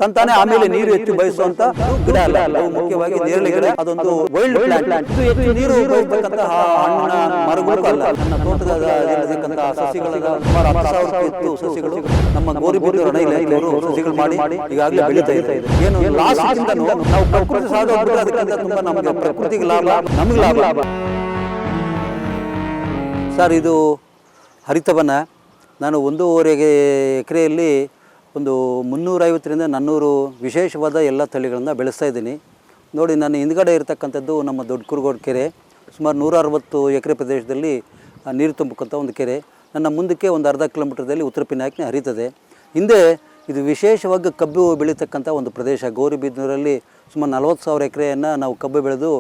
ತಂತಾನೆ ಆಮೇಲೆ ನೀರು ಹೆಚ್ಚು ಬಯಸುವಂತ ಗಿಡ ಅಲ್ಲ. ಅದು ಮುಖ್ಯವಾಗಿ ನೇರಳೆ ಗಿಡ, ಅದೊಂದು ವೈಲ್ಡ್ ಪ್ಲಾಂಟ್. ಇದು ಹೆಚ್ಚು ನೀರು ಬಯಸತಕ್ಕಂತಹ ಹಣ್ಣಿನ ಮರಗಳು ಅಲ್ಲ. ನನ್ನ ತೋಟದಲ್ಲಿರತಕ್ಕಂತಹ ಸಸಿಗಳ ಸುಮಾರು 10,000 ಸಸಿಗಳು ನಮ್ಮ ಗೌರಿಬಿದನೂರು ಅಣೆಯಲ್ಲಿ ಸಸಿಗಳು ಮಾಡಿ ಈಗಾಗಲೇ ಬೆಳೀತಾ ಇದೆ. ಏನು ಲಾಸ್ಟ್ ನಾವು ಪ್ರಕೃತಿ ಸಾಧು ಅದಕ್ಕಿಂತ ತುಂಬಾ ನಮಗೆ ಪ್ರಕೃತಿಗೆ ಲಾಭ, ನಮಗೆ ಲಾಭ. ಸರ್, ಇದು ಹರಿತವನ. ನಾನು 1.5 ಎಕರೆಯಲ್ಲಿ ಒಂದು 350ರಿಂದ 400 ವಿಶೇಷವಾದ ಎಲ್ಲ ತಳಿಗಳನ್ನು ಬೆಳೆಸ್ತಾ ಇದ್ದೀನಿ. ನೋಡಿ, ನನ್ನ ಹಿಂದ್ಗಡೆ ಇರತಕ್ಕಂಥದ್ದು ನಮ್ಮ ದೊಡ್ಡ ಕುರುಗೋಡು ಕೆರೆ. ಸುಮಾರು 160 ಎಕರೆ ಪ್ರದೇಶದಲ್ಲಿ ನೀರು ತುಂಬಕ್ಕಂಥ ಒಂದು ಕೆರೆ. ನನ್ನ ಮುಂದಕ್ಕೆ ಒಂದು ಅರ್ಧ ಕಿಲೋಮೀಟರ್ದಲ್ಲಿ ಉತ್ತರ ಪಿನಾಕಿನಿ ಹರಿತದೆ. ಹಿಂದೆ ಇದು ವಿಶೇಷವಾಗಿ ಕಬ್ಬು ಬೆಳೀತಕ್ಕಂಥ ಒಂದು ಪ್ರದೇಶ. ಗೌರಿಬಿದನೂರಲ್ಲಿ ಸುಮಾರು 40,000 ಎಕರೆಯನ್ನು ನಾವು ಕಬ್ಬು ಬೆಳೆದು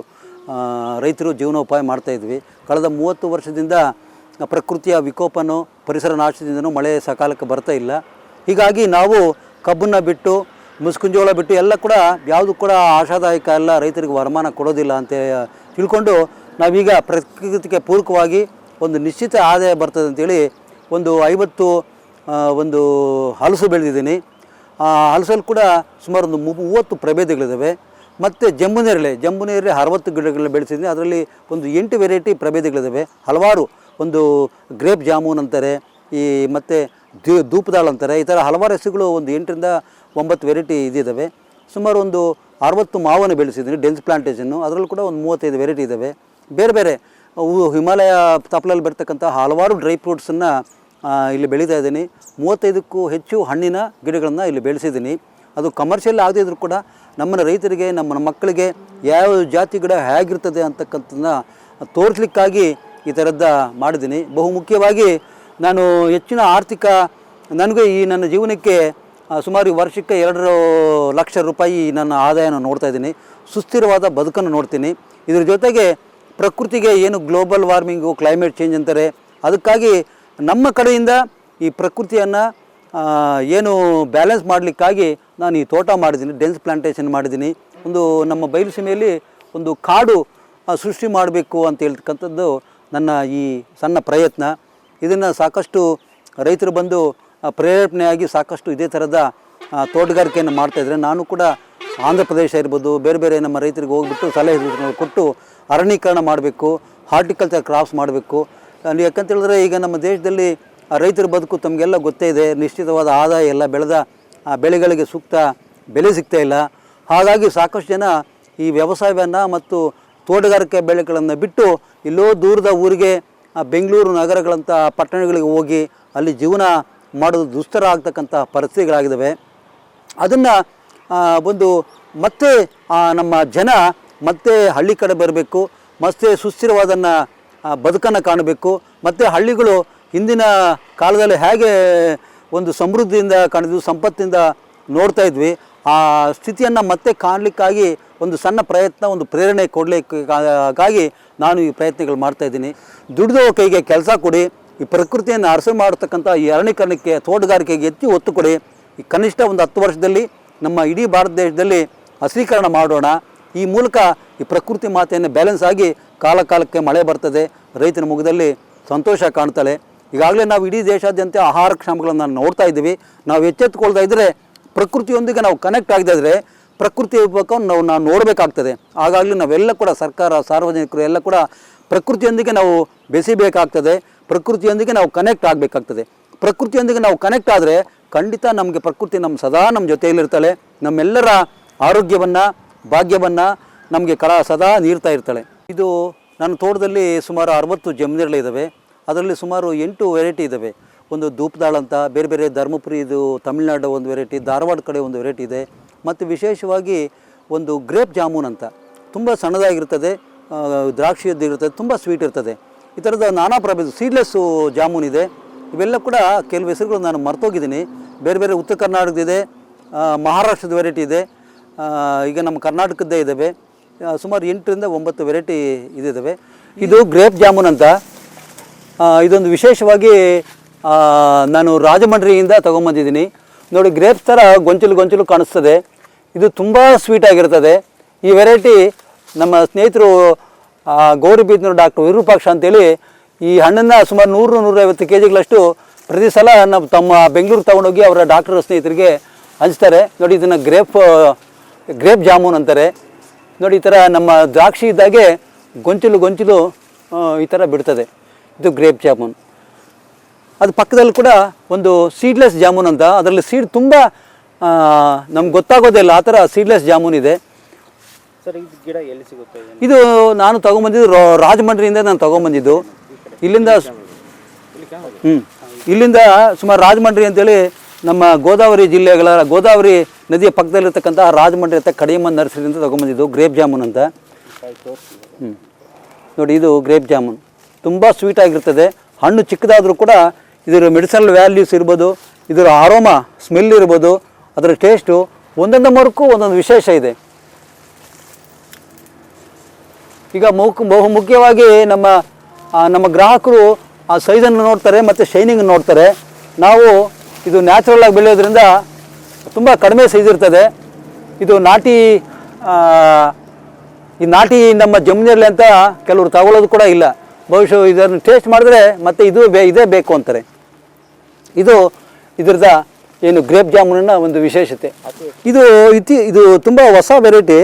ರೈತರು ಜೀವನೋಪಾಯ ಮಾಡ್ತಾಯಿದ್ವಿ. ಕಳೆದ 30 ವರ್ಷದಿಂದ ಪ್ರಕೃತಿಯ ವಿಕೋಪನೋ ಪರಿಸರ ನಾಶದಿಂದನೂ ಮಳೆ ಸಕಾಲಕ್ಕೆ ಬರ್ತಾ ಇಲ್ಲ. ಹೀಗಾಗಿ ನಾವು ಕಬ್ಬನ್ನು ಬಿಟ್ಟು ಮುಸ್ಕುಂಜೋಳ ಬಿಟ್ಟು ಎಲ್ಲ ಕೂಡ ಯಾವುದು ಕೂಡ ಆಶಾದಾಯಕ ಅಲ್ಲ, ರೈತರಿಗೆ ವರಮಾನ ಕೊಡೋದಿಲ್ಲ ಅಂತ ತಿಳ್ಕೊಂಡು ನಾವೀಗ ಪ್ರಕೃತಿಗೆ ಪೂರಕವಾಗಿ ಒಂದು ನಿಶ್ಚಿತ ಆದಾಯ ಬರ್ತದೆ ಅಂತೇಳಿ ಒಂದು 50 ಒಂದು ಹಲಸು ಬೆಳೆದಿದ್ದೀನಿ. ಆ ಹಲಸಲ್ಲಿ ಕೂಡ ಸುಮಾರು ಒಂದು 30 ಪ್ರಭೇದಗಳಿದ್ದಾವೆ. ಮತ್ತು ಜಂಬುನೇರಳೆ 60 ಗಿಡಗಳನ್ನ ಬೆಳೆಸಿದ್ದೀನಿ. ಅದರಲ್ಲಿ ಒಂದು 8 ವೆರೈಟಿ ಪ್ರಭೇದಗಳಿದ್ದಾವೆ. ಹಲವಾರು ಒಂದು ಗ್ರೇಪ್ ಜಾಮೂನ್ ಅಂತಾರೆ, ಈ ಮತ್ತು ಧೂಪದಾಳ್ ಅಂತಾರೆ. ಈ ಥರ ಹಲವಾರು ಹೆಸರುಗಳು ಒಂದು 8ರಿಂದ 9 ವೆರೈಟಿ ಇದಿದ್ದಾವೆ. ಸುಮಾರು ಒಂದು 60 ಮಾವನ್ನು ಬೆಳೆಸಿದ್ದೀನಿ, ಡೆನ್ಸ್ ಪ್ಲಾಂಟೇಷನ್ನು. ಅದರಲ್ಲೂ ಕೂಡ ಒಂದು 35 ವೆರೈಟಿ ಇದ್ದಾವೆ. ಬೇರೆ ಬೇರೆ ಹಿಮಾಲಯ ತಪ್ಪಲಲ್ಲಿ ಬರ್ತಕ್ಕಂಥ ಹಲವಾರು ಡ್ರೈ ಫ್ರೂಟ್ಸನ್ನು ಇಲ್ಲಿ ಬೆಳೀತಾ ಇದ್ದೀನಿ. 35ಕ್ಕೂ ಹೆಚ್ಚು ಹಣ್ಣಿನ ಗಿಡಗಳನ್ನು ಇಲ್ಲಿ ಬೆಳೆಸಿದ್ದೀನಿ. ಅದು ಕಮರ್ಷಿಯಲ್ ಆಗದಿದ್ರೂ ಕೂಡ ನಮ್ಮನ್ನ ರೈತರಿಗೆ, ನಮ್ಮ ಮಕ್ಕಳಿಗೆ ಯಾವ ಜಾತಿ ಗಿಡ ಹೇಗಿರ್ತದೆ ಅಂತಕ್ಕಂಥದ್ದನ್ನ ತೋರಿಸ್ಲಿಕ್ಕಾಗಿ ಈ ಥರದ್ದು ಮಾಡಿದ್ದೀನಿ. ಬಹುಮುಖ್ಯವಾಗಿ ನಾನು ಹೆಚ್ಚಿನ ಆರ್ಥಿಕ, ನನಗೆ ಈ ನನ್ನ ಜೀವನಕ್ಕೆ ಸುಮಾರು ವರ್ಷಕ್ಕೆ 2 ಲಕ್ಷ ರೂಪಾಯಿ ನನ್ನ ಆದಾಯನ ನೋಡ್ತಾ ಇದ್ದೀನಿ. ಸುಸ್ಥಿರವಾದ ಬದುಕನ್ನು ನೋಡ್ತೀನಿ. ಇದ್ರ ಜೊತೆಗೆ ಪ್ರಕೃತಿಗೆ ಏನು ಗ್ಲೋಬಲ್ ವಾರ್ಮಿಂಗು, ಕ್ಲೈಮೇಟ್ ಚೇಂಜ್ ಅಂತಾರೆ, ಅದಕ್ಕಾಗಿ ನಮ್ಮ ಕಡೆಯಿಂದ ಈ ಪ್ರಕೃತಿಯನ್ನು ಏನು ಬ್ಯಾಲೆನ್ಸ್ ಮಾಡಲಿಕ್ಕಾಗಿ ನಾನು ಈ ತೋಟ ಮಾಡಿದ್ದೀನಿ, ಡೆನ್ಸ್ ಪ್ಲಾಂಟೇಷನ್ ಮಾಡಿದ್ದೀನಿ. ಒಂದು ನಮ್ಮ ಬಯಲು ಸೀಮೆಯಲ್ಲಿ ಒಂದು ಕಾಡು ಸೃಷ್ಟಿ ಮಾಡಬೇಕು ಅಂತ ಹೇಳ್ತಕ್ಕಂಥದ್ದು ನನ್ನ ಈ ಸಣ್ಣ ಪ್ರಯತ್ನ. ಇದನ್ನು ಸಾಕಷ್ಟು ರೈತರು ಬಂದು ಪ್ರೇರೇಪಣೆಯಾಗಿ ಸಾಕಷ್ಟು ಇದೇ ಥರದ ತೋಟಗಾರಿಕೆಯನ್ನು ಮಾಡ್ತಾಯಿದ್ರೆ, ನಾನು ಕೂಡ ಆಂಧ್ರ ಪ್ರದೇಶ ಇರ್ಬೋದು, ಬೇರೆ ಬೇರೆ ನಮ್ಮ ರೈತರಿಗೆ ಹೋಗ್ಬಿಟ್ಟು ಸಲಹೆ ಕೊಟ್ಟು ಅರಣ್ಯೀಕರಣ ಮಾಡಬೇಕು, ಹಾರ್ಟಿಕಲ್ಚರ್ ಕ್ರಾಪ್ಸ್ ಮಾಡಬೇಕು. ಯಾಕಂತೇಳಿದ್ರೆ ಈಗ ನಮ್ಮ ದೇಶದಲ್ಲಿ ರೈತರ ಬದುಕು ತಮಗೆಲ್ಲ ಗೊತ್ತೇ ಇದೆ. ನಿಶ್ಚಿತವಾದ ಆದಾಯ ಎಲ್ಲ ಬೆಳೆದ ಬೆಳೆಗಳಿಗೆ ಸೂಕ್ತ ಬೆಲೆ ಸಿಗ್ತಾ ಇಲ್ಲ. ಹಾಗಾಗಿ ಸಾಕಷ್ಟು ಜನ ಈ ವ್ಯವಸಾಯವನ್ನು ಮತ್ತು ತೋಟಗಾರಿಕೆ ಬೆಳೆಗಳನ್ನು ಬಿಟ್ಟು ಎಲ್ಲೋ ದೂರದ ಊರಿಗೆ, ಬೆಂಗಳೂರು ನಗರಗಳಂಥ ಪಟ್ಟಣಗಳಿಗೆ ಹೋಗಿ ಅಲ್ಲಿ ಜೀವನ ಮಾಡೋದು ದುಸ್ತರ ಆಗ್ತಕ್ಕಂಥ ಪರಿಸ್ಥಿತಿಗಳಾಗಿದ್ದಾವೆ. ಅದನ್ನು ಒಂದು ಮತ್ತೆ ನಮ್ಮ ಜನ ಮತ್ತೆ ಹಳ್ಳಿ ಕಡೆ ಬರಬೇಕು, ಮತ್ತೆ ಸುಸ್ಥಿರವಾದನ್ನು ಬದುಕನ್ನು ಕಾಣಬೇಕು. ಮತ್ತು ಹಳ್ಳಿಗಳು ಹಿಂದಿನ ಕಾಲದಲ್ಲಿ ಹೇಗೆ ಒಂದು ಸಮೃದ್ಧಿಯಿಂದ ಕಾಣಿದ್ವಿ, ಸಂಪತ್ತಿಂದ ನೋಡ್ತಾ ಇದ್ವಿ, ಆ ಸ್ಥಿತಿಯನ್ನು ಮತ್ತೆ ಕಾಣಲಿಕ್ಕಾಗಿ ಒಂದು ಸಣ್ಣ ಪ್ರಯತ್ನ, ಒಂದು ಪ್ರೇರಣೆ ಕೊಡಲಿಕ್ಕಾಗಿ ನಾನು ಈ ಪ್ರಯತ್ನಗಳು ಮಾಡ್ತಾಯಿದ್ದೀನಿ. ದುಡಿದೋ ಕೈಗೆ ಕೆಲಸ ಕೊಡಿ, ಈ ಪ್ರಕೃತಿಯನ್ನು ಅರಸು ಮಾಡತಕ್ಕಂಥ ಈ ಅರಣ್ಯೀಕರಣಕ್ಕೆ, ತೋಟಗಾರಿಕೆಗೆ ಹೆಚ್ಚು ಒತ್ತು ಕೊಡಿ. ಈ ಕನಿಷ್ಠ ಒಂದು 10 ವರ್ಷದಲ್ಲಿ ನಮ್ಮ ಇಡೀ ಭಾರತ ದೇಶದಲ್ಲಿ ಹಸಿರೀಕರಣ ಮಾಡೋಣ. ಈ ಮೂಲಕ ಈ ಪ್ರಕೃತಿ ಮಾತೆಯನ್ನು ಬ್ಯಾಲೆನ್ಸ್ ಆಗಿ ಕಾಲಕ್ಕೆ ಮಳೆ ಬರ್ತದೆ, ರೈತನ ಮುಖದಲ್ಲಿ ಸಂತೋಷ ಕಾಣ್ತಾಳೆ. ಈಗಾಗಲೇ ನಾವು ಇಡೀ ದೇಶಾದ್ಯಂತ ಆಹಾರ ಕ್ಷಾಮಗಳನ್ನು ನೋಡ್ತಾ ಇದ್ದೀವಿ. ನಾವು ಎಚ್ಚೆತ್ತುಕೊಳ್ತಾ ಇದ್ದರೆ, ಪ್ರಕೃತಿಯೊಂದಿಗೆ ನಾವು ಕನೆಕ್ಟ್ ಆಗದಿದ್ದರೆ ಪ್ರಕೃತಿ ನಾವು ನೋಡಬೇಕಾಗ್ತದೆ. ಹಾಗಾಗಿ ನಾವೆಲ್ಲ ಕೂಡ ಸರ್ಕಾರ, ಸಾರ್ವಜನಿಕರು ಎಲ್ಲ ಕೂಡ ಪ್ರಕೃತಿಯೊಂದಿಗೆ ನಾವು ಬೆಸೆಯಬೇಕಾಗ್ತದೆ, ಪ್ರಕೃತಿಯೊಂದಿಗೆ ನಾವು ಕನೆಕ್ಟ್ ಆಗಬೇಕಾಗ್ತದೆ. ಪ್ರಕೃತಿಯೊಂದಿಗೆ ನಾವು ಕನೆಕ್ಟ್ ಆದರೆ ಖಂಡಿತ ನಮಗೆ ಪ್ರಕೃತಿ ಸದಾ ನಮ್ಮ ಜೊತೆಯಲ್ಲಿರ್ತಾಳೆ. ನಮ್ಮೆಲ್ಲರ ಆರೋಗ್ಯವನ್ನು, ಭಾಗ್ಯವನ್ನು ನಮಗೆ ಸದಾ ನೀಡ್ತಾ ಇರ್ತಾಳೆ. ಇದು ನನ್ನ ತೋಟದಲ್ಲಿ ಸುಮಾರು 60 ಜಂಬುನೇರಳೆ ಅದರಲ್ಲಿ ಸುಮಾರು 8 ವೆರೈಟಿ ಇದ್ದಾವೆ. ಒಂದು ಧೂಪದಾಳ್ ಅಂತ, ಬೇರೆ ಬೇರೆ ಧರ್ಮಪುರಿ, ಇದು ತಮಿಳುನಾಡು ಒಂದು ವೆರೈಟಿ, ಧಾರವಾಡ ಕಡೆ ಒಂದು ವೆರೈಟಿ ಇದೆ. ಮತ್ತು ವಿಶೇಷವಾಗಿ ಒಂದು ಗ್ರೇಪ್ ಜಾಮೂನ್ ಅಂತ, ತುಂಬ ಸಣ್ಣದಾಗಿರ್ತದೆ, ದ್ರಾಕ್ಷಿಯದ್ದಿರ್ತದೆ, ತುಂಬ ಸ್ವೀಟ್ ಇರ್ತದೆ. ಈ ಥರದ ನಾನಾ ಪ್ರಭೇದ ಸೀಡ್ಲೆಸ್ಸು ಜಾಮೂನ್ ಇದೆ. ಇವೆಲ್ಲ ಕೂಡ ಕೆಲವು ಹೆಸರುಗಳು ನಾನು ಮರ್ತೋಗಿದ್ದೀನಿ. ಬೇರೆ ಬೇರೆ ಉತ್ತರ ಕರ್ನಾಟಕದಿದೆ, ಮಹಾರಾಷ್ಟ್ರದ ವೆರೈಟಿ ಇದೆ, ಈಗ ನಮ್ಮ ಕರ್ನಾಟಕದ್ದೇ ಇದ್ದಾವೆ. ಸುಮಾರು 8ರಿಂದ 9 ವೆರೈಟಿ ಇದಿದ್ದಾವೆ. ಇದು ಗ್ರೇಪ್ ಜಾಮೂನ್ ಅಂತ. ಇದೊಂದು ವಿಶೇಷವಾಗಿ ನಾನು ರಾಜಮಂಡ್ರಿಯಿಂದ ತೊಗೊಂಬಂದಿದ್ದೀನಿ. ನೋಡಿ, ಗ್ರೇಪ್ಸ್ ಥರ ಗೊಂಚಲು ಕಾಣಿಸ್ತದೆ. ಇದು ತುಂಬ ಸ್ವೀಟಾಗಿರ್ತದೆ. ಈ ವೆರೈಟಿ ನಮ್ಮ ಸ್ನೇಹಿತರು ಗೌರಿಬಿದನೂರು ಡಾಕ್ಟರ್ ವಿರೂಪಾಕ್ಷ ಅಂತೇಳಿ ಈ ಹಣ್ಣನ್ನು ಸುಮಾರು 100-150 kgಗಳಷ್ಟು ಪ್ರತಿ ಸಲ ತಮ್ಮ ಬೆಂಗಳೂರು ತೊಗೊಂಡೋಗಿ ಅವರ ಡಾಕ್ಟರ್ ಸ್ನೇಹಿತರಿಗೆ ಹಂಚ್ತಾರೆ. ನೋಡಿ ಇದನ್ನು ಗ್ರೇಪ್ ಜಾಮೂನ್ ಅಂತಾರೆ. ನೋಡಿ ಈ ಥರ ನಮ್ಮ ದ್ರಾಕ್ಷಿ ಇದ್ದಾಗೆ ಗೊಂಚಲು ಈ ಥರ ಬಿಡ್ತದೆ. ಇದು ಗ್ರೇಪ್ ಜಾಮೂನ್. ಅದು ಪಕ್ಕದಲ್ಲಿ ಕೂಡ ಒಂದು ಸೀಡ್ಲೆಸ್ ಜಾಮೂನ್ ಅಂತ, ಅದರಲ್ಲಿ ಸೀಡ್ ತುಂಬ ನಮ್ಗೆ ಗೊತ್ತಾಗೋದಿಲ್ಲ, ಆ ಥರ ಸೀಡ್ಲೆಸ್ ಜಾಮೂನ್ ಇದೆ. ಸರ್ ಇದು ಗಿಡ ಎಲ್ಲಿ ಸಿಗುತ್ತೆ? ಇದು ನಾನು ತೊಗೊಂಬಂದಿದ್ದು ರಾಜಮಂಡ್ರಿಯಿಂದ ನಾನು ತೊಗೊಂಬಂದಿದ್ದು. ಇಲ್ಲಿಂದ ಇಲ್ಲಿಂದ ಸುಮಾರು ರಾಜಮಂಡ್ರಿ ಅಂತೇಳಿ ನಮ್ಮ ಗೋದಾವರಿ ಗೋದಾವರಿ ನದಿಯ ಪಕ್ಕದಲ್ಲಿರ್ತಕ್ಕಂಥ ರಾಜಮಂಡ್ರಿ ಅಂತ ಕಡಿಯಮ್ಮನ ನರ್ಸರಿಯಿಂದ ತೊಗೊಂಬಂದಿದ್ದು ಗ್ರೇಪ್ ಜಾಮೂನ್ ಅಂತ. ನೋಡಿ ಇದು ಗ್ರೇಪ್ ಜಾಮೂನ್ ತುಂಬ ಸ್ವೀಟಾಗಿರ್ತದೆ. ಹಣ್ಣು ಚಿಕ್ಕದಾದರೂ ಕೂಡ ಇದರ ಮೆಡಿಸಿನಲ್ ವ್ಯಾಲ್ಯೂಸ್ ಇರ್ಬೋದು, ಇದರ ಆರೋಮಾ ಸ್ಮೆಲ್ ಇರ್ಬೋದು, ಅದರ ಟೇಸ್ಟು ಒಂದೊಂದು ಮರಕ್ಕೂ ಒಂದೊಂದು ವಿಶೇಷ ಇದೆ. ಈಗ ಬಹು ಮುಖ್ಯವಾಗಿ ನಮ್ಮ ಗ್ರಾಹಕರು ಆ ಸೈಜನ್ನು ನೋಡ್ತಾರೆ ಮತ್ತು ಶೈನಿಂಗ್ ನೋಡ್ತಾರೆ. ನಾವು ಇದು ನ್ಯಾಚುರಲ್ ಆಗಿ ಬೆಳೆಯೋದ್ರಿಂದ ತುಂಬ ಕಡಿಮೆ ಸೈಜ್ ಇರ್ತದೆ. ಇದು ನಾಟಿ ನಮ್ಮ ಜಮುನೇರಳೆ ಅಂತ ಕೆಲವರು ತಗೊಳ್ಳೋದು ಕೂಡ ಇಲ್ಲ. ಬಹುಶಃ ಇದನ್ನು ಟೇಸ್ಟ್ ಮಾಡಿದ್ರೆ ಮತ್ತೆ ಇದೇ ಬೇಕು ಅಂತಾರೆ. ಇದರದ ಏನು ಗ್ರೇಪ್ ಜಾಮೂನಿನ ಒಂದು ವಿಶೇಷತೆ. ಇದು ತುಂಬ ಹೊಸ ವೆರೈಟಿ.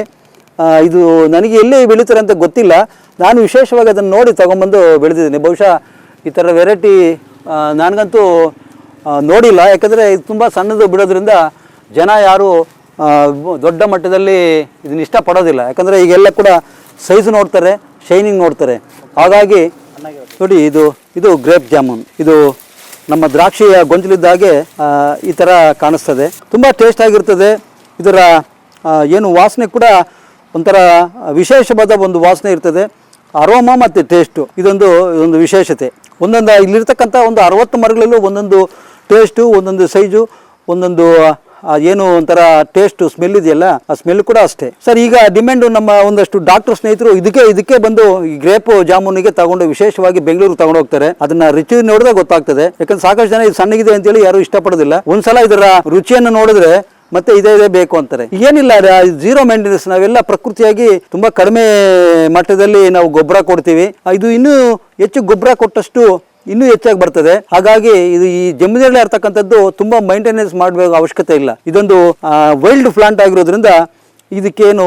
ಇದು ನನಗೆ ಎಲ್ಲಿ ಬೆಳೀತಾರೆ ಅಂತ ಗೊತ್ತಿಲ್ಲ. ನಾನು ವಿಶೇಷವಾಗಿ ಅದನ್ನು ನೋಡಿ ತೊಗೊಂಬಂದು ಬೆಳೆದಿದ್ದೀನಿ. ಬಹುಶಃ ಈ ಥರ ವೆರೈಟಿ ನನಗಂತೂ ನೋಡಿಲ್ಲ. ಯಾಕಂದರೆ ಇದು ತುಂಬ ಸಣ್ಣದು ಬಿಡೋದ್ರಿಂದ ಜನ ಯಾರು ದೊಡ್ಡ ಮಟ್ಟದಲ್ಲಿ ಇದನ್ನ ಇಷ್ಟಪಡೋದಿಲ್ಲ. ಯಾಕಂದರೆ ಈಗೆಲ್ಲ ಕೂಡ ಸೈಜ್ ನೋಡ್ತಾರೆ, ಶೈನಿಂಗ್ ನೋಡ್ತಾರೆ. ಹಾಗಾಗಿ ನೋಡಿ ಇದು ಗ್ರೇಪ್ ಜಾಮೂನ್. ಇದು ನಮ್ಮ ದ್ರಾಕ್ಷಿಯ ಗೊಂಚಲಿದ್ದಾಗೆ ಈ ಥರ ಕಾಣಿಸ್ತದೆ. ತುಂಬ ಟೇಸ್ಟ್ ಆಗಿರ್ತದೆ. ಇದರ ಏನು ವಾಸನೆ ಕೂಡ ಒಂಥರ ವಿಶೇಷವಾದ ಒಂದು ವಾಸನೆ ಇರ್ತದೆ. ಅರೋಮಾ ಮತ್ತು ಟೇಸ್ಟು ಇದೊಂದು ವಿಶೇಷತೆ. ಇಲ್ಲಿರ್ತಕ್ಕಂಥ ಒಂದು 60 ಮರಗಳಲ್ಲೂ ಒಂದೊಂದು ಟೇಸ್ಟು, ಒಂದೊಂದು ಸೈಜು, ಒಂದೊಂದು ಏನು ಒಂಥರ ಟೇಸ್ಟು ಸ್ಮೆಲ್ ಇದೆಯಲ್ಲ, ಆ ಸ್ಮೆಲ್ ಕೂಡ ಅಷ್ಟೇ. ಸರ್ ಈಗ ಡಿಮ್ಯಾಂಡು ನಮ್ಮ ಒಂದಷ್ಟು ಡಾಕ್ಟರ್ ಸ್ನೇಹಿತರು ಇದಕ್ಕೆ ಬಂದು ಈ ಗ್ರೇಪ್ ಜಾಮೂನಿಗೆ ತಗೊಂಡು ವಿಶೇಷವಾಗಿ ಬೆಂಗಳೂರು ತಗೊಂಡು ಹೋಗ್ತಾರೆ. ಅದನ್ನ ರುಚಿ ನೋಡಿದ್ರೆ ಗೊತ್ತಾಗ್ತದೆ. ಯಾಕಂದ್ರೆ ಸಾಕಷ್ಟು ಜನ ಇದು ಸಣ್ಣಗಿದೆ ಅಂತೇಳಿ ಯಾರು ಇಷ್ಟಪಡೋದಿಲ್ಲ. ಒಂದ್ಸಲ ಇದರ ರುಚಿಯನ್ನು ನೋಡಿದ್ರೆ ಮತ್ತೆ ಇದೇ ಬೇಕು ಅಂತಾರೆ. ಏನಿಲ್ಲ, ಝೀರೋ ಮೇಂಟೆನೆನ್ಸ್. ನಾವೆಲ್ಲ ಪ್ರಕೃತಿಯಾಗಿ ತುಂಬಾ ಕಡಿಮೆ ಮಟ್ಟದಲ್ಲಿ ನಾವು ಗೊಬ್ಬರ ಕೊಡ್ತೀವಿ. ಇದು ಇನ್ನೂ ಹೆಚ್ಚು ಗೊಬ್ಬರ ಕೊಟ್ಟಷ್ಟು ಇನ್ನೂ ಹೆಚ್ಚಾಗಿ ಬರ್ತದೆ. ಹಾಗಾಗಿ ಈ ಜಮೀನಲ್ಲಿ ಇರ್ತಕ್ಕಂಥದ್ದು ತುಂಬಾ ಮೈಂಟೆನೆನ್ಸ್ ಮಾಡಬೇಕು ಅವಶ್ಯಕತೆ ಇಲ್ಲ. ಇದೊಂದು ವೈಲ್ಡ್ ಪ್ಲಾಂಟ್ ಆಗಿರೋದ್ರಿಂದ ಇದಕ್ಕೇನು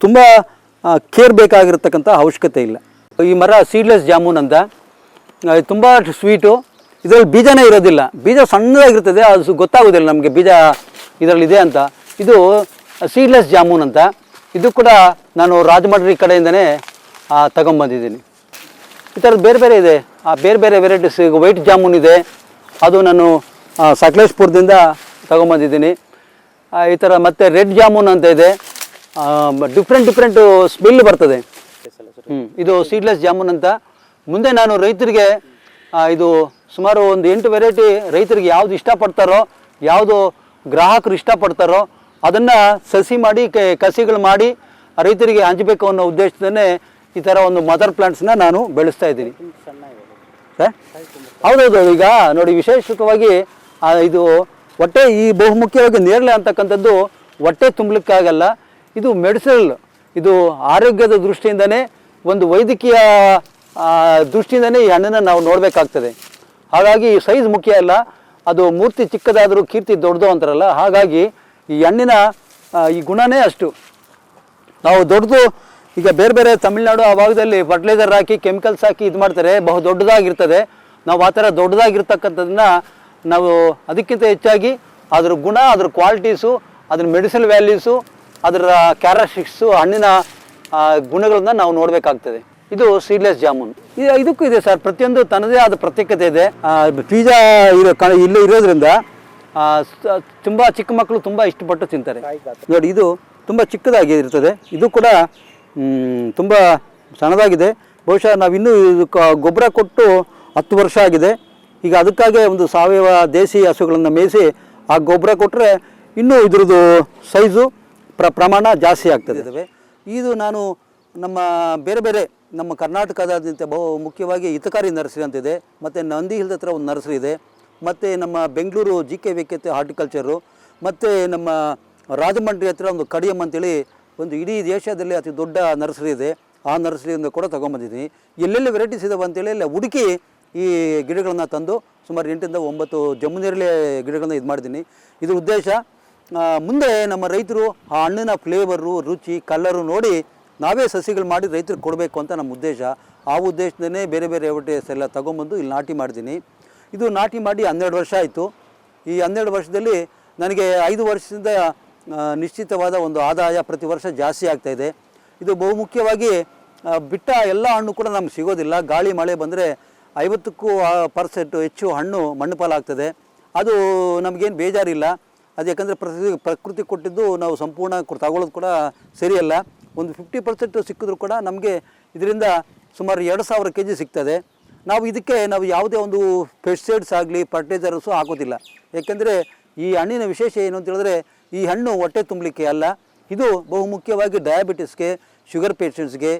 ತುಂಬಾ ಕೇರ್ ಬೇಕಾಗಿರ್ತಕ್ಕಂಥ ಅವಶ್ಯಕತೆ ಇಲ್ಲ. ಈ ಮರ ಸೀಡ್ಲೆಸ್ ಜಾಮೂನ್ ಅಂತ, ತುಂಬ ಸ್ವೀಟು. ಇದರಲ್ಲಿ ಬೀಜನೇ ಇರೋದಿಲ್ಲ. ಬೀಜ ಸಣ್ಣದಾಗಿರ್ತದೆ, ಅದು ಗೊತ್ತಾಗೋದಿಲ್ಲ ನಮಗೆ ಬೀಜ ಇದರಲ್ಲಿದೆ ಅಂತ. ಇದು ಸೀಡ್ಲೆಸ್ ಜಾಮೂನ್ ಅಂತ. ಇದು ಕೂಡ ನಾನು ರಾಜಮಂಡ್ರಿ ಕಡೆಯಿಂದನೇ ತಗೊಂಬಂದಿದ್ದೀನಿ. ಈ ಥರದ್ದು ಬೇರೆ ಇದೆ. ಬೇರೆ ವೆರೈಟೀಸ್. ಈಗ ವೈಟ್ ಜಾಮೂನ್ ಇದೆ, ಅದು ನಾನು ಸಕಲೇಶ್ಪುರದಿಂದ ತಗೊಂಬಂದಿದ್ದೀನಿ. ಈ ಥರ ಮತ್ತು ರೆಡ್ ಜಾಮೂನ್ ಅಂತ ಇದೆ. ಡಿಫ್ರೆಂಟ್ ಸ್ಮೆಲ್ ಬರ್ತದೆ. ಇದು ಸೀಡ್ಲೆಸ್ ಜಾಮೂನ್ ಅಂತ. ಮುಂದೆ ನಾನು ರೈತರಿಗೆ ಇದು ಸುಮಾರು ಒಂದು 8 ವೆರೈಟಿ ರೈತರಿಗೆ ಯಾವುದು ಇಷ್ಟಪಡ್ತಾರೋ, ಯಾವುದು ಗ್ರಾಹಕರು ಇಷ್ಟಪಡ್ತಾರೋ ಅದನ್ನು ಸಸಿ ಮಾಡಿ ಕಸಿಗಳು ಮಾಡಿ ರೈತರಿಗೆ ಹಂಚಬೇಕು ಅನ್ನೋ ಉದ್ದೇಶದನ್ನೇ ಈ ಥರ ಒಂದು ಮದರ್ ಪ್ಲಾಂಟ್ಸ್ನ ನಾನು ಬೆಳೆಸ್ತಾ ಇದ್ದೀನಿ. ಹೌದೌದು. ಈಗ ನೋಡಿ, ವಿಶೇಷವಾಗಿ ಇದು ಹೊಟ್ಟೆ ಬಹುಮುಖ್ಯವಾಗಿ ನೇರಳೆ ಅಂತಕ್ಕಂಥದ್ದು ಹೊಟ್ಟೆ ತುಂಬಲಿಕ್ಕಾಗಲ್ಲ. ಇದು ಮೆಡಿಸಿನಲ್. ಇದು ಆರೋಗ್ಯದ ದೃಷ್ಟಿಯಿಂದನೇ, ಒಂದು ವೈದ್ಯಕೀಯ ದೃಷ್ಟಿಯಿಂದನೇ ಈ ಹಣ್ಣನ್ನು ನಾವು ನೋಡಬೇಕಾಗ್ತದೆ. ಹಾಗಾಗಿ ಸೈಜ್ ಮುಖ್ಯ ಅಲ್ಲ, ಅದು ಮೂರ್ತಿ ಚಿಕ್ಕದಾದರೂ ಕೀರ್ತಿ ದೊಡ್ಡದು ಅಂತಾರಲ್ಲ, ಹಾಗಾಗಿ ಈ ಹಣ್ಣಿನ ಈ ಗುಣನೇ ಅಷ್ಟು. ನಾವು ದೊಡ್ಡದು ಈಗ ಬೇರೆ ತಮಿಳ್ನಾಡು ಆ ಭಾಗದಲ್ಲಿ ಫರ್ಟಿಲೈಸರ್ ಹಾಕಿ ಕೆಮಿಕಲ್ಸ್ ಹಾಕಿ ಇದು ಮಾಡ್ತಾರೆ, ಬಹು ದೊಡ್ಡದಾಗಿರ್ತದೆ. ನಾವು ಆ ಥರ ದೊಡ್ಡದಾಗಿರ್ತಕ್ಕಂಥದ್ದನ್ನ ನಾವು ಅದಕ್ಕಿಂತ ಹೆಚ್ಚಾಗಿ ಅದ್ರ ಗುಣ, ಅದ್ರ ಕ್ವಾಲಿಟೀಸು, ಅದ್ರ ಮೆಡಿಸಿನಲ್ ವ್ಯಾಲ್ಯೂಸು, ಅದರ ಕ್ಯಾರೆಕ್ಟರಿಸ್ಟಿಕ್ಸು, ಹಣ್ಣಿನ ಗುಣಗಳನ್ನ ನಾವು ನೋಡಬೇಕಾಗ್ತದೆ. ಇದು ಸೀಡ್ಲೆಸ್ ಜಾಮೂನ್. ಇದಕ್ಕೂ ಇದೆ ಸರ್, ಪ್ರತಿಯೊಂದು ತನ್ನದೇ ಆದ ಪ್ರತ್ಯೇಕತೆ ಇದೆ. ಬೀಜ ಇಲ್ಲೇ ಇರೋದ್ರಿಂದ ತುಂಬ ಚಿಕ್ಕ ಮಕ್ಕಳು ತುಂಬ ಇಷ್ಟಪಟ್ಟು ತಿಂತಾರೆ. ನೋಡಿ, ಇದು ತುಂಬ ಚಿಕ್ಕದಾಗಿ ಇರ್ತದೆ. ಇದು ಕೂಡ ತುಂಬ ಸಣ್ಣದಾಗಿದೆ. ಬಹುಶಃ ನಾವಿನ್ನೂ ಗೊಬ್ಬರ ಕೊಟ್ಟು 10 ವರ್ಷ ಆಗಿದೆ. ಈಗ ಅದಕ್ಕಾಗಿ ಒಂದು ಸಾವಯವ ದೇಸಿ ಹಸುಗಳನ್ನು ಮೇಯಿಸಿ ಆ ಗೊಬ್ಬರ ಕೊಟ್ಟರೆ ಇನ್ನೂ ಇದ್ರದ್ದು ಸೈಜು ಪ್ರಮಾಣ ಜಾಸ್ತಿ ಆಗ್ತದೆ. ಇದು ನಾನು ನಮ್ಮ ಬೇರೆ ನಮ್ಮ ಕರ್ನಾಟಕದಾದ್ಯಂತ ಬಹು ಮುಖ್ಯವಾಗಿ ಹಿತಕಾರಿ ನರ್ಸರಿ ಅಂತಿದೆ, ಮತ್ತು ನಂದಿ ಹಿಲ್ದ ಹತ್ರ ಒಂದು ನರ್ಸರಿ ಇದೆ, ಮತ್ತು ನಮ್ಮ ಬೆಂಗಳೂರು GKVK ಹಾರ್ಟಿಕಲ್ಚರು, ಮತ್ತು ನಮ್ಮ ರಾಜಮಂಡ್ರಿ ಹತ್ರ ಒಂದು ಕಡಿಯಮ್ಮ ಅಂತೇಳಿ ಒಂದು ಇಡೀ ದೇಶದಲ್ಲಿ ಅತಿ ದೊಡ್ಡ ನರ್ಸರಿ ಇದೆ. ಆ ನರ್ಸರಿಯಿಂದ ಕೂಡ ತೊಗೊಂಬಂದಿದ್ದೀನಿ. ಎಲ್ಲೆಲ್ಲಿ ವೆರೈಟೀಸ್ ಇದಾವೆ ಅಂತೇಳಿ ಎಲ್ಲ ಹುಡುಕಿ ಈ ಗಿಡಗಳನ್ನು ತಂದು ಸುಮಾರು 8 ರಿಂದ 9 ಜಮುನೇರಳೆ ಗಿಡಗಳನ್ನ ಇದು ಮಾಡಿದ್ದೀನಿ. ಇದ್ರ ಉದ್ದೇಶ ಮುಂದೆ ನಮ್ಮ ರೈತರು ಆ ಹಣ್ಣಿನ ಫ್ಲೇವರು, ರುಚಿ, ಕಲ್ಲರು ನೋಡಿ ನಾವೇ ಸಸಿಗಳು ಮಾಡಿ ರೈತರಿಗೆ ಕೊಡಬೇಕು ಅಂತ ನಮ್ಮ ಉದ್ದೇಶ. ಆ ಉದ್ದೇಶದಲ್ಲೇ ಬೇರೆ ಬೇರೆ ವೆರೈಟೀಸ್ ಎಲ್ಲ ತೊಗೊಂಬಂದು ಇಲ್ಲಿ ನಾಟಿ ಮಾಡಿದ್ದೀನಿ. ಇದು ನಾಟಿ ಮಾಡಿ 12 ವರ್ಷ ಆಯಿತು. ಈ 12 ವರ್ಷದಲ್ಲಿ ನನಗೆ 5 ವರ್ಷದಿಂದ ನಿಶ್ಚಿತವಾದ ಒಂದು ಆದಾಯ ಪ್ರತಿ ವರ್ಷ ಜಾಸ್ತಿ ಆಗ್ತಾಯಿದೆ. ಇದು ಬಹುಮುಖ್ಯವಾಗಿ ಬಿಟ್ಟ ಎಲ್ಲ ಹಣ್ಣು ಕೂಡ ನಮ್ಗೆ ಸಿಗೋದಿಲ್ಲ. ಗಾಳಿ ಮಳೆ ಬಂದರೆ 50% ಹೆಚ್ಚು ಹಣ್ಣು ಮಣ್ಣು ಪಾಲಾಗ್ತದೆ. ಅದು ನಮಗೇನು ಬೇಜಾರಿಲ್ಲ. ಅದು ಯಾಕಂದರೆ ಪ್ರಕೃತಿ ಕೊಟ್ಟಿದ್ದು ನಾವು ಸಂಪೂರ್ಣ ತಗೊಳ್ಳೋದು ಕೂಡ ಸರಿಯಲ್ಲ. ಒಂದು 50% ಸಿಕ್ಕಿದ್ರು ಕೂಡ ನಮಗೆ ಇದರಿಂದ ಸುಮಾರು 2000 kg ಸಿಗ್ತದೆ. ನಾವು ಯಾವುದೇ ಒಂದು ಪೆಸ್ಟಿಸೈಡ್ಸ್ ಆಗಲಿ ಫರ್ಟಿಲೈಸರ್ಸು ಹಾಕೋದಿಲ್ಲ. ಏಕೆಂದರೆ ಈ ಹಣ್ಣಿನ ವಿಶೇಷ ಏನು ಅಂತ ಹೇಳಿದ್ರೆ, ಈ ಹಣ್ಣು ಹೊಟ್ಟೆ ತುಂಬಲಿಕ್ಕೆ ಅಲ್ಲ, ಇದು ಬಹುಮುಖ್ಯವಾಗಿ ಡಯಾಬಿಟಿಸ್ಗೆ, ಶುಗರ್ ಪೇಷಂಟ್ಸ್ಗೆ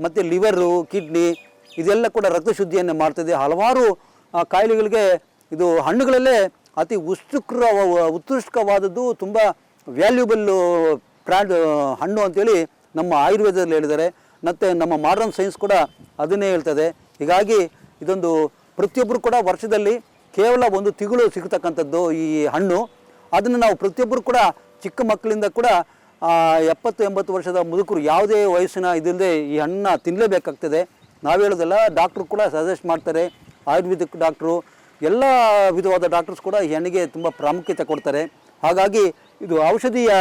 ಮತ್ತು ಲಿವರು, ಕಿಡ್ನಿ ಇದೆಲ್ಲ ಕೂಡ ರಕ್ತ ಶುದ್ಧಿಯನ್ನು ಮಾಡ್ತದೆ. ಹಲವಾರು ಕಾಯಿಲೆಗಳಿಗೆ ಇದು ಹಣ್ಣುಗಳಲ್ಲೇ ಅತಿ ಉತ್ಕೃಷ್ಟವಾದದ್ದು, ತುಂಬ ವ್ಯಾಲ್ಯೂಬಲ್ಲು ಹಣ್ಣು ಅಂತೇಳಿ ನಮ್ಮ ಆಯುರ್ವೇದದಲ್ಲಿ ಹೇಳಿದ್ದಾರೆ. ಮತ್ತು ನಮ್ಮ ಮಾಡರ್ನ್ ಸೈನ್ಸ್ ಕೂಡ ಅದನ್ನೇ ಹೇಳ್ತದೆ. ಹೀಗಾಗಿ ಇದೊಂದು ಪ್ರತಿಯೊಬ್ಬರು ಕೂಡ ವರ್ಷದಲ್ಲಿ ಕೇವಲ 1 ತಿಂಗಳು ಸಿಗ್ತಕ್ಕಂಥದ್ದು ಈ ಹಣ್ಣು. ಅದನ್ನು ನಾವು ಪ್ರತಿಯೊಬ್ಬರು ಕೂಡ ಚಿಕ್ಕ ಮಕ್ಕಳಿಂದ ಕೂಡ 70-80 ವರ್ಷದ ಮುದುಕರು ಯಾವುದೇ ವಯಸ್ಸಿನ ಇದಲ್ಲದೆ ಈ ಹಣ್ಣನ್ನ ತಿನ್ನಲೇಬೇಕಾಗ್ತದೆ. ನಾವು ಹೇಳೋದಲ್ಲ, ಡಾಕ್ಟ್ರು ಕೂಡ ಸಜೆಸ್ಟ್ ಮಾಡ್ತಾರೆ. ಆಯುರ್ವೇದಿಕ್ ಡಾಕ್ಟ್ರು, ಎಲ್ಲ ವಿಧವಾದ ಡಾಕ್ಟರ್ಸ್ ಕೂಡ ಈ ಹಣ್ಣಿಗೆ ತುಂಬ ಪ್ರಾಮುಖ್ಯತೆ ಕೊಡ್ತಾರೆ. ಹಾಗಾಗಿ ಇದು ಔಷಧೀಯ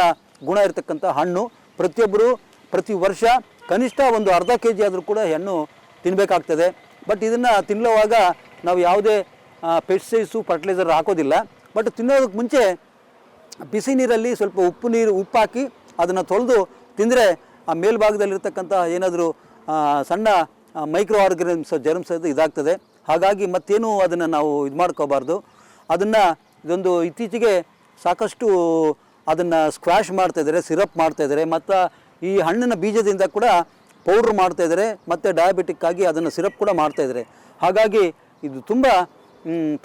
ಗುಣ ಇರತಕ್ಕಂಥ ಹಣ್ಣು. ಪ್ರತಿಯೊಬ್ಬರು ಪ್ರತಿ ವರ್ಷ ಕನಿಷ್ಠ ಒಂದು ಅರ್ಧ kg ಆದರೂ ಕೂಡ ಹಣ್ಣು ತಿನ್ನಬೇಕಾಗ್ತದೆ. ಬಟ್ ಇದನ್ನು ತಿನ್ನುವಾಗ ನಾವು ಯಾವುದೇ ಪೆಸ್ಟಿಸೈಡ್ಸು ಫರ್ಟಿಲೈಸರ್ ಹಾಕೋದಿಲ್ಲ. ಬಟ್ ತಿನ್ನೋದಕ್ಕೆ ಮುಂಚೆ ಬಿಸಿ ನೀರಲ್ಲಿ ಸ್ವಲ್ಪ ಉಪ್ಪು ಹಾಕಿ ಅದನ್ನು ತೊಳೆದು ತಿಂದರೆ ಆ ಮೇಲ್ಭಾಗದಲ್ಲಿರ್ತಕ್ಕಂಥ ಏನಾದರೂ ಸಣ್ಣ ಮೈಕ್ರೋ ಆರ್ಗನಿಮ್ಸ್, ಜರ್ಮ್ಸ್ ಇದಾಗ್ತದೆ. ಹಾಗಾಗಿ ಮತ್ತೇನು ಅದನ್ನು ನಾವು ಇದು ಮಾಡ್ಕೋಬಾರ್ದು. ಇದೊಂದು ಇತ್ತೀಚೆಗೆ ಸಾಕಷ್ಟು ಅದನ್ನು ಸ್ಕ್ವಾಷ್ ಮಾಡ್ತಾಯಿದ್ದಾರೆ, ಸಿರಪ್ ಮಾಡ್ತಾಯಿದ್ದಾರೆ, ಮತ್ತು ಈ ಹಣ್ಣಿನ ಬೀಜದಿಂದ ಕೂಡ ಪೌಡ್ರ್ ಮಾಡ್ತಾಯಿದ್ದಾರೆ, ಮತ್ತು ಡಯಾಬಿಟಿಕ್ಕಾಗಿ ಅದನ್ನು ಸಿರಪ್ ಕೂಡ ಮಾಡ್ತಾಯಿದ್ದಾರೆ. ಹಾಗಾಗಿ ಇದು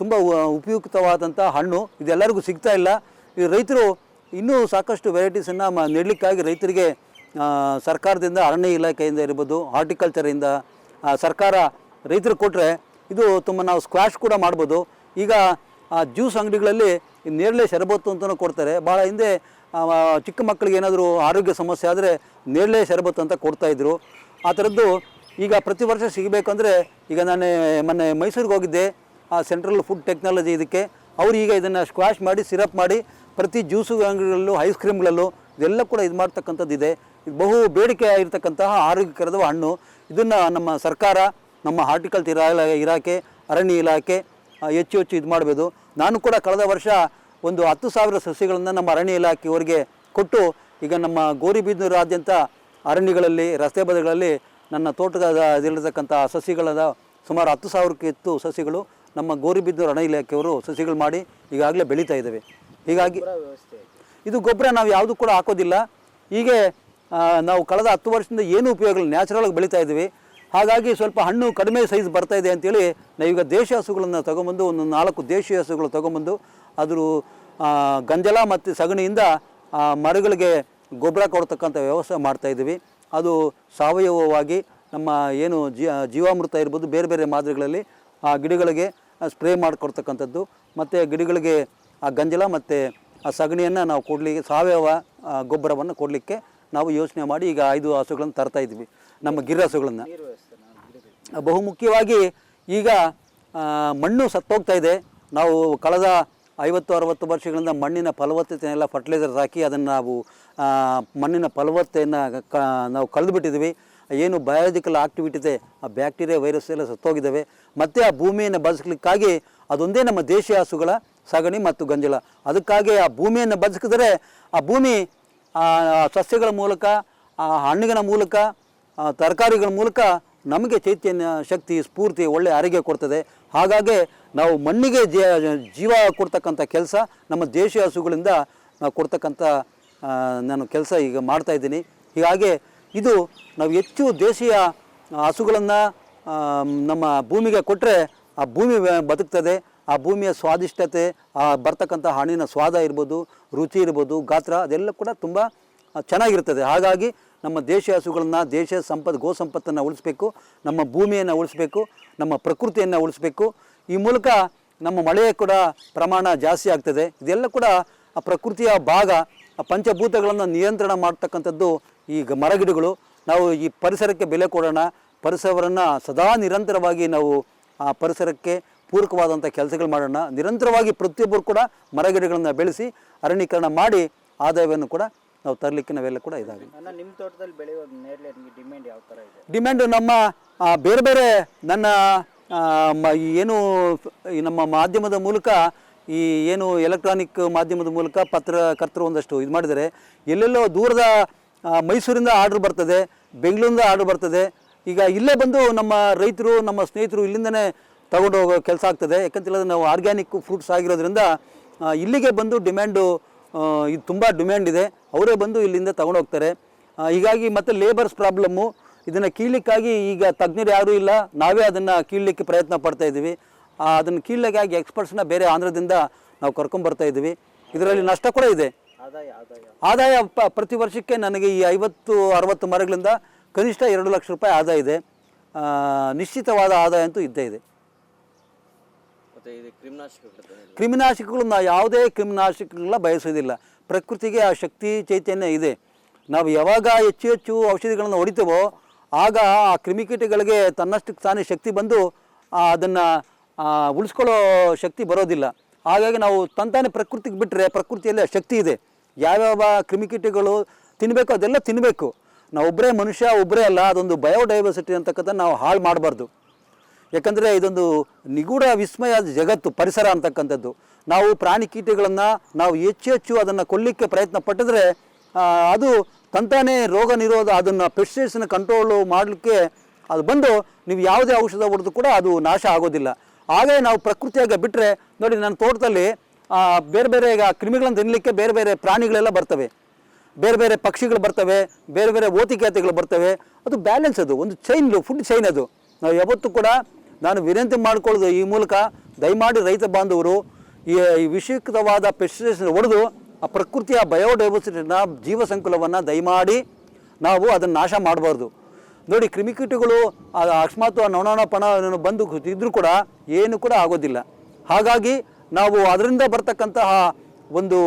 ತುಂಬ ಉಪಯುಕ್ತವಾದಂಥ ಹಣ್ಣು. ಇದೆಲ್ಲರಿಗೂ ಸಿಗ್ತಾ ಇಲ್ಲ. ಈ ರೈತರು ಇನ್ನೂ ಸಾಕಷ್ಟು ವೆರೈಟೀಸನ್ನು ನೆಡಲಿಕ್ಕಾಗಿ ರೈತರಿಗೆ ಸರ್ಕಾರದಿಂದ, ಅರಣ್ಯ ಇಲಾಖೆಯಿಂದ ಇರ್ಬೋದು, ಹಾರ್ಟಿಕಲ್ಚರಿಂದ ಸರ್ಕಾರ ರೈತರಿಗೆ ಕೊಟ್ಟರೆ ಇದು ನಾವು ಸ್ಕ್ವಾಷ್ ಕೂಡ ಮಾಡ್ಬೋದು. ಈಗ ಜ್ಯೂಸ್ ಅಂಗಡಿಗಳಲ್ಲಿ ನೇರಳೆ ಶರಬತ್ತು ಅಂತಲೂ ಕೊಡ್ತಾರೆ. ಭಾಳ ಹಿಂದೆ ಚಿಕ್ಕ ಮಕ್ಕಳಿಗೆ ಏನಾದರೂ ಆರೋಗ್ಯ ಸಮಸ್ಯೆ ಆದರೆ ನೇರಳೆ ಶರಬತ್ತು ಅಂತ ಕೊಡ್ತಾಯಿದ್ರು. ಆ ಥರದ್ದು ಈಗ ಪ್ರತಿ ವರ್ಷ ಸಿಗಬೇಕಂದ್ರೆ, ಈಗ ನಾನು ಮೊನ್ನೆ ಮೈಸೂರಿಗೆ ಹೋಗಿದ್ದೆ, ಆ ಸೆಂಟ್ರಲ್ ಫುಡ್ ಟೆಕ್ನಾಲಜಿ ಇದಕ್ಕೆ. ಅವರು ಈಗ ಇದನ್ನು ಸ್ಕ್ವಾಷ್ ಮಾಡಿ ಸಿರಪ್ ಮಾಡಿ ಪ್ರತಿ ಜ್ಯೂಸು ಅಂಗಡಿಗಳಲ್ಲೂ, ಐಸ್ ಕ್ರೀಮ್ಗಳಲ್ಲೂ ಇದೆಲ್ಲ ಕೂಡ ಇದು ಮಾಡ್ತಕ್ಕಂಥದ್ದು ಇದೆ. ಇದು ಬಹು ಬೇಡಿಕೆ ಆಗಿರ್ತಕ್ಕಂತಹ ಆರೋಗ್ಯಕರದ ಹಣ್ಣು. ಇದನ್ನು ನಮ್ಮ ಸರ್ಕಾರ, ನಮ್ಮ ಹಾರ್ಟಿಕಲ್ಚರ್ ಇಲಾಖೆ, ಅರಣ್ಯ ಇಲಾಖೆ ಹೆಚ್ಚು ಇದು ಮಾಡಬಹುದು. ನಾನು ಕೂಡ ಕಳೆದ ವರ್ಷ ಒಂದು 10,000 ಸಸಿಗಳನ್ನು ನಮ್ಮ ಅರಣ್ಯ ಇಲಾಖೆಯವರಿಗೆ ಕೊಟ್ಟು, ಈಗ ನಮ್ಮ ಗೌರಿಬಿದನೂರಾದ್ಯಂತ ಅರಣ್ಯಗಳಲ್ಲಿ, ರಸ್ತೆ ಬದಿಗಳಲ್ಲಿ ನನ್ನ ತೋಟದಲ್ಲಿರತಕ್ಕಂಥ ಸಸಿಗಳದ ಸುಮಾರು 10,000ಕ್ಕೂ ಹೆಚ್ಚು ಸಸಿಗಳು ನಮ್ಮ ಗೌರಿಬಿದನೂರು ಅರಣ್ಯ ಇಲಾಖೆಯವರು ಸಸಿಗಳು ಮಾಡಿ ಈಗಾಗಲೇ ಬೆಳೀತಾ ಇದ್ದಾವೆ. ಹೀಗಾಗಿ ಇದು ಗೊಬ್ಬರ ನಾವು ಯಾವುದೂ ಕೂಡ ಹಾಕೋದಿಲ್ಲ. ಹೀಗೆ ನಾವು ಕಳೆದ 10 ವರ್ಷದಿಂದ ಏನೂ ಉಪಯೋಗ ಇಲ್ಲ, ನ್ಯಾಚುರಲಾಗಿ ಬೆಳೀತಾ ಇದ್ದೀವಿ. ಹಾಗಾಗಿ ಸ್ವಲ್ಪ ಹಣ್ಣು ಕಡಿಮೆ ಸೈಜ್ ಬರ್ತಾಯಿದೆ ಅಂತೇಳಿ ನಾವೀಗ ದೇಶಿ ಹಸುಗಳನ್ನು ತೊಗೊಂಬಂದು, ಒಂದು 4 ದೇಶಿ ಹಸುಗಳು ತೊಗೊಂಬಂದು ಅದ್ರ ಗಂಜಲ ಮತ್ತು ಸಗಣಿಯಿಂದ ಮರಗಳಿಗೆ ಗೊಬ್ಬರ ಕೊಡ್ತಕ್ಕಂಥ ವ್ಯವಸ್ಥೆ ಮಾಡ್ತಾಯಿದ್ದೀವಿ. ಅದು ಸಾವಯವವಾಗಿ ನಮ್ಮ ಏನು ಜೀವಾಮೃತ ಇರ್ಬೋದು, ಬೇರೆ ಬೇರೆ ಮಾದರಿಗಳಲ್ಲಿ ಆ ಗಿಡಗಳಿಗೆ ಸ್ಪ್ರೇ ಮಾಡಿಕೊಡ್ತಕ್ಕಂಥದ್ದು, ಮತ್ತು ಗಿಡಗಳಿಗೆ ಆ ಗಂಜಲ ಮತ್ತು ಆ ಸಗಣಿಯನ್ನು ನಾವು ಕೊಡಲಿಕ್ಕೆ, ಸಾವಯವ ಗೊಬ್ಬರವನ್ನು ಕೊಡಲಿಕ್ಕೆ ನಾವು ಯೋಚನೆ ಮಾಡಿ ಈಗ 5 ಹಸುಗಳನ್ನು ತರ್ತಾಯಿದ್ವಿ, ನಮ್ಮ ಗಿರ್ ಹಸುಗಳನ್ನು. ಬಹುಮುಖ್ಯವಾಗಿ ಈಗ ಮಣ್ಣು ಸತ್ತೋಗ್ತಾ ಇದೆ. ನಾವು ಕಳೆದ 50-60 ವರ್ಷಗಳಿಂದ ಮಣ್ಣಿನ ಫಲವತ್ತತೆಯನ್ನೆಲ್ಲ ಫರ್ಟಿಲೈಸರ್ಸ್ ಹಾಕಿ ಅದನ್ನು ನಾವು ಮಣ್ಣಿನ ಫಲವತ್ತತೆಯನ್ನು ನಾವು ಕಳೆದುಬಿಟ್ಟಿದ್ವಿ. ಏನು ಬಯಾಲಜಿಕಲ್ ಆಕ್ಟಿವಿಟಿ ಇದೆ, ಆ ಬ್ಯಾಕ್ಟೀರಿಯಾ, ವೈರಸ್ ಎಲ್ಲ ಸತ್ತೋಗಿದ್ದಾವೆ. ಮತ್ತು ಆ ಭೂಮಿಯನ್ನು ಬದುಕಲಿಕ್ಕಾಗಿ ಅದೊಂದೇ ನಮ್ಮ ದೇಶೀಯ ಹಸುಗಳ ಸಗಣಿ ಮತ್ತು ಗಂಜಲ. ಅದಕ್ಕಾಗಿ ಆ ಭೂಮಿಯನ್ನು ಬದುಕಿದರೆ ಆ ಭೂಮಿ ಸಸ್ಯಗಳ ಮೂಲಕ, ಹಣ್ಣುಗಳ ಮೂಲಕ, ತರಕಾರಿಗಳ ಮೂಲಕ ನಮಗೆ ಚೈತನ್ಯ, ಶಕ್ತಿ, ಸ್ಫೂರ್ತಿ, ಒಳ್ಳೆಯ ಆರೋಗ್ಯ ಕೊಡ್ತದೆ. ಹಾಗಾಗಿ ನಾವು ಮಣ್ಣಿಗೆ ಜೀವ ಕೊಡ್ತಕ್ಕಂಥ ಕೆಲಸ ನಮ್ಮ ದೇಶೀಯ ಹಸುಗಳಿಂದ ನಾವು ಕೊಡ್ತಕ್ಕಂಥ ನಾನು ಕೆಲಸ ಈಗ ಮಾಡ್ತಾಯಿದ್ದೀನಿ. ಹೀಗಾಗಿ ಇದು ನಾವು ಹೆಚ್ಚು ದೇಶೀಯ ಹಸುಗಳನ್ನು ನಮ್ಮ ಭೂಮಿಗೆ ಕೊಟ್ಟರೆ ಆ ಭೂಮಿ ಬದುಕ್ತದೆ. ಆ ಭೂಮಿಯ ಸ್ವಾದಿಷ್ಟತೆ, ಬರ್ತಕ್ಕಂಥ ಹಣ್ಣಿನ ಸ್ವಾದ ಇರ್ಬೋದು, ರುಚಿ ಇರ್ಬೋದು, ಗಾತ್ರ, ಅದೆಲ್ಲ ಕೂಡ ತುಂಬ ಚೆನ್ನಾಗಿರ್ತದೆ. ಹಾಗಾಗಿ ನಮ್ಮ ದೇಶೀಯ ಹಸುಗಳನ್ನು, ದೇಶೀಯ ಗೋ ಸಂಪತ್ತನ್ನು ಉಳಿಸ್ಬೇಕು, ನಮ್ಮ ಭೂಮಿಯನ್ನು ಉಳಿಸ್ಬೇಕು, ನಮ್ಮ ಪ್ರಕೃತಿಯನ್ನು ಉಳಿಸ್ಬೇಕು. ಈ ಮೂಲಕ ನಮ್ಮ ಮಳೆಯ ಕೂಡ ಪ್ರಮಾಣ ಜಾಸ್ತಿ ಆಗ್ತದೆ. ಇದೆಲ್ಲ ಕೂಡ ಆ ಪ್ರಕೃತಿಯ ಭಾಗ, ಆ ಪಂಚಭೂತಗಳನ್ನು ನಿಯಂತ್ರಣ ಮಾಡ್ತಕ್ಕಂಥದ್ದು ಈ ಮರಗಿಡಗಳು. ನಾವು ಈ ಪರಿಸರಕ್ಕೆ ಬೆಲೆ ಕೊಡೋಣ, ಪರಿಸರವನ್ನು ಸದಾ ನಿರಂತರವಾಗಿ ನಾವು ಆ ಪರಿಸರಕ್ಕೆ ಪೂರಕವಾದಂಥ ಕೆಲಸಗಳು ಮಾಡೋಣ. ನಿರಂತರವಾಗಿ ಪ್ರತಿಯೊಬ್ಬರು ಕೂಡ ಮರಗಿಡಗಳನ್ನು ಬೆಳೆಸಿ ಅರಣ್ಯೀಕರಣ ಮಾಡಿ ಆದಾಯವನ್ನು ಕೂಡ ನಾವು ತರಲಿಕ್ಕೆ ನಾವೆಲ್ಲ ಕೂಡ ಇದ್ದಾವೆ. ನಿಮ್ಮ ತೋಟದಲ್ಲಿ ಬೆಳೆಯುವ ನೇರಳೆ ಡಿಮ್ಯಾಂಡ್ ಯಾವ ಥರ ಇದೆ? ಡಿಮ್ಯಾಂಡು ನಮ್ಮ ಬೇರೆ ಬೇರೆ ನನ್ನ ಏನು ಈ ನಮ್ಮ ಮಾಧ್ಯಮದ ಮೂಲಕ, ಈ ಏನು ಎಲೆಕ್ಟ್ರಾನಿಕ್ ಮಾಧ್ಯಮದ ಮೂಲಕ ಪತ್ರಕರ್ತರು ಒಂದಷ್ಟು ಇದು ಮಾಡಿದರೆ, ಎಲ್ಲೆಲ್ಲೋ ದೂರದ ಮೈಸೂರಿಂದ ಆರ್ಡ್ರ್ ಬರ್ತದೆ, ಬೆಂಗಳೂರಿಂದ ಆರ್ಡ್ರ್ ಬರ್ತದೆ. ಈಗ ಇಲ್ಲೇ ಬಂದು ನಮ್ಮ ರೈತರು, ನಮ್ಮ ಸ್ನೇಹಿತರು ಇಲ್ಲಿಂದನೇ ತಗೊಂಡು ಹೋಗೋ ಕೆಲಸ ಆಗ್ತದೆ. ಯಾಕಂತೇಳಿದ್ರೆ ನಾವು ಆರ್ಗ್ಯಾನಿಕ್ ಫ್ರೂಟ್ಸ್ ಆಗಿರೋದ್ರಿಂದ ಇಲ್ಲಿಗೆ ಬಂದು ಡಿಮ್ಯಾಂಡು, ಇದು ತುಂಬ ಡಿಮ್ಯಾಂಡ್ ಇದೆ. ಅವರೇ ಬಂದು ಇಲ್ಲಿಂದ ತಗೊಂಡು ಹೋಗ್ತಾರೆ. ಹೀಗಾಗಿ ಮತ್ತು ಲೇಬರ್ಸ್ ಪ್ರಾಬ್ಲಮ್ಮು, ಇದನ್ನು ಕೀಳಲಿಕ್ಕಾಗಿ ಈಗ ತಜ್ಞರು ಯಾರೂ ಇಲ್ಲ, ನಾವೇ ಅದನ್ನು ಕೀಳಲಿಕ್ಕೆ ಪ್ರಯತ್ನ ಪಡ್ತಾಯಿದ್ದೀವಿ. ಅದನ್ನು ಕೀಳಲಿಕ್ಕಾಗಿ ಎಕ್ಸ್ಪರ್ಟ್ಸ್ನ ಬೇರೆ ಆಂಧ್ರದಿಂದ ನಾವು ಕರ್ಕೊಂಬರ್ತಾ ಇದ್ದೀವಿ. ಇದರಲ್ಲಿ ನಷ್ಟ ಕೂಡ ಇದೆ. ಆದಾಯ ಪ್ರತಿ ವರ್ಷಕ್ಕೆ ನನಗೆ ಈ 50-60 ಮರಗಳಿಂದ ಕನಿಷ್ಠ 2 ಲಕ್ಷ ರೂಪಾಯಿ ಆದಾಯ ಇದೆ. ನಿಶ್ಚಿತವಾದ ಆದಾಯ ಅಂತೂ ಇದ್ದೇ ಇದೆ. ಕ್ರಿಮಿನಾಶಕಗಳು ನಾವು ಯಾವುದೇ ಕ್ರಿಮಿನಾಶಕಗಳನ್ನ ಬಯಸೋದಿಲ್ಲ. ಪ್ರಕೃತಿಗೆ ಆ ಶಕ್ತಿ ಚೈತನ್ಯ ಇದೆ. ನಾವು ಯಾವಾಗ ಹೆಚ್ಚು ಹೆಚ್ಚು ಔಷಧಿಗಳನ್ನು ಹೊಡಿತೇವೋ ಆಗ ಆ ಕ್ರಿಮಿಕೀಟಗಳಿಗೆ ತನ್ನಷ್ಟಕ್ಕೆ ತಾನೇ ಶಕ್ತಿ ಬಂದು ಅದನ್ನು ಉಳಿಸ್ಕೊಳ್ಳೋ ಶಕ್ತಿ ಬರೋದಿಲ್ಲ. ಹಾಗಾಗಿ ನಾವು ತಂತಾನೆ ಪ್ರಕೃತಿಗೆ ಬಿಟ್ಟರೆ ಪ್ರಕೃತಿಯಲ್ಲಿ ಆ ಶಕ್ತಿ ಇದೆ. ಯಾವ್ಯಾವ ಕ್ರಿಮಿಕೀಟಗಳು ತಿನ್ನಬೇಕು ಅದೆಲ್ಲ ತಿನ್ನಬೇಕು. ನಾವು ಒಬ್ಬರೇ ಮನುಷ್ಯ ಒಬ್ಬರೇ ಅಲ್ಲ, ಅದೊಂದು ಬಯೋಡೈವರ್ಸಿಟಿ ಅಂತಕ್ಕಂಥ ನಾವು ಹಾಳು ಮಾಡಬಾರ್ದು. ಯಾಕಂದರೆ ಇದೊಂದು ನಿಗೂಢ ವಿಸ್ಮಯ ಜಗತ್ತು ಪರಿಸರ ಅಂತಕ್ಕಂಥದ್ದು. ನಾವು ಪ್ರಾಣಿ ಕೀಟಗಳನ್ನು ನಾವು ಹೆಚ್ಚು ಹೆಚ್ಚು ಅದನ್ನು ಕೊಲ್ಲಿಕ್ಕೆ ಪ್ರಯತ್ನ ಪಟ್ಟಿದ್ರೆ ಅದು ತಂತಾನೇ ರೋಗ ನಿರೋಧ, ಅದನ್ನು ಪೆಸ್ಟಿಸೈಡ್ಸ್ನ ಕಂಟ್ರೋಲು ಮಾಡಲಿಕ್ಕೆ ಅದು ಬಂದು ನೀವು ಯಾವುದೇ ಔಷಧ ಹೊಡೆದು ಕೂಡ ಅದು ನಾಶ ಆಗೋದಿಲ್ಲ. ಹಾಗೆ ನಾವು ಪ್ರಕೃತಿಯಾಗ ಬಿಟ್ಟರೆ ನೋಡಿ, ನನ್ನ ತೋಟದಲ್ಲಿ ಬೇರೆ ಬೇರೆ ಈಗ ಕ್ರಿಮಿಗಳನ್ನು ತಿನ್ನಲಿಕ್ಕೆ ಬೇರೆ ಬೇರೆ ಪ್ರಾಣಿಗಳೆಲ್ಲ ಬರ್ತವೆ, ಬೇರೆ ಬೇರೆ ಪಕ್ಷಿಗಳು ಬರ್ತವೆ, ಬೇರೆ ಬೇರೆ ಓತಿಕ್ಯಾತಿಗಳು ಬರ್ತವೆ. ಅದು ಬ್ಯಾಲೆನ್ಸ್, ಅದು ಒಂದು ಚೈನ್, ಫುಡ್ ಚೈನ್. ಅದು ನಾವು ಯಾವತ್ತೂ ಕೂಡ ನಾನು ವಿನಂತಿ ಮಾಡ್ಕೊಳ್ಳೋದು ಈ ಮೂಲಕ, ದಯಮಾಡಿ ರೈತ ಬಾಂಧವರು ಈ ವಿಷಯುಕ್ತವಾದ ಪೆಸ್ಟಿಸೈಡ್ಸ್ನ ಹೊಡೆದು ಆ ಪ್ರಕೃತಿಯ ಬಯೋಡೈವರ್ಸಿಟಿನ ಜೀವ ಸಂಕುಲವನ್ನು ದಯಮಾಡಿ ನಾವು ಅದನ್ನು ನಾಶ ಮಾಡಬಾರ್ದು. ನೋಡಿ, ಕ್ರಿಮಿಕೀಟಗಳು ಅಕಸ್ಮಾತ್ ನೊಣ ಪಣ ಬಂದು ಇದ್ರೂ ಕೂಡ ಏನು ಕೂಡ ಆಗೋದಿಲ್ಲ. ಹಾಗಾಗಿ ನಾವು ಅದರಿಂದ ಬರ್ತಕ್ಕಂತಹ ಒಂದು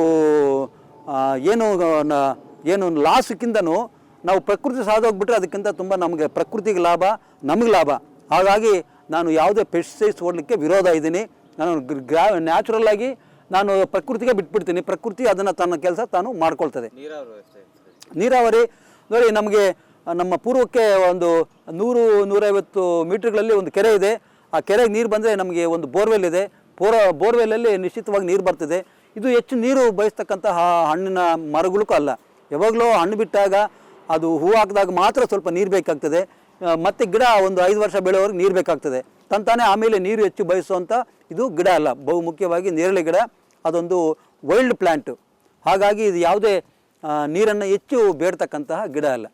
ಏನು ಲಾಸ್ಕ್ಕಿಂತನೂ ನಾವು ಪ್ರಕೃತಿ ಸಾಧೋಗ್ಬಿಟ್ರೆ ಅದಕ್ಕಿಂತ ತುಂಬ ನಮಗೆ ಪ್ರಕೃತಿಗೆ ಲಾಭ, ನಮಗೆ ಲಾಭ. ಹಾಗಾಗಿ ನಾನು ಯಾವುದೇ ಪೆಸ್ಟಿಸೈಡ್ಸ್ ಹೊಡಲಿಕ್ಕೆ ವಿರೋಧ ಇದ್ದೀನಿ. ನಾನು ನ್ಯಾಚುರಲ್ ಆಗಿ ನಾನು ಪ್ರಕೃತಿಗೆ ಬಿಟ್ಬಿಡ್ತೀನಿ. ಪ್ರಕೃತಿ ಅದನ್ನು ತನ್ನ ಕೆಲಸ ತಾನು ಮಾಡ್ಕೊಳ್ತದೆ. ನೀರಾವರಿ ನೋಡಿ, ನಮಗೆ ನಮ್ಮ ಪೂರ್ವಕ್ಕೆ ಒಂದು 100-150 ಮೀಟ್ರ್ಗಳಲ್ಲಿ ಒಂದು ಕೆರೆ ಇದೆ. ಆ ಕೆರೆಗೆ ನೀರು ಬಂದರೆ ನಮಗೆ ಒಂದು ಬೋರ್ವೆಲ್ ಇದೆ. ಬೋರ್ವೆಲ್ಲಲ್ಲಿ ನಿಶ್ಚಿತವಾಗಿ ನೀರು ಬರ್ತದೆ. ಇದು ಹೆಚ್ಚು ನೀರು ಬಯಸ್ತಕ್ಕಂತಹ ಹಣ್ಣಿನ ಮರಗಳಿಗೂ ಅಲ್ಲ. ಯಾವಾಗಲೂ ಹಣ್ಣು ಬಿಟ್ಟಾಗ ಅದು ಹೂ ಹಾಕಿದಾಗ ಮಾತ್ರ ಸ್ವಲ್ಪ ನೀರು ಬೇಕಾಗ್ತದೆ. ಮತ್ತು ಗಿಡ ಒಂದು 5 ವರ್ಷ ಬೆಳೆಯೋವರೆಗೆ ನೀರು ಬೇಕಾಗ್ತದೆ. ತಂತಾನೆ ಆಮೇಲೆ ನೀರು ಹೆಚ್ಚು ಬಯಸುವಂಥ ಇದು ಗಿಡ ಅಲ್ಲ. ಬಹುಮುಖ್ಯವಾಗಿ ನೇರಳೆ ಗಿಡ ಅದೊಂದು ವೈಲ್ಡ್ ಪ್ಲ್ಯಾಂಟು. ಹಾಗಾಗಿ ಇದು ಯಾವುದೇ ನೀರನ್ನು ಹೆಚ್ಚು ಬೇಡ್ತಕ್ಕಂತಹ ಗಿಡ ಅಲ್ಲ.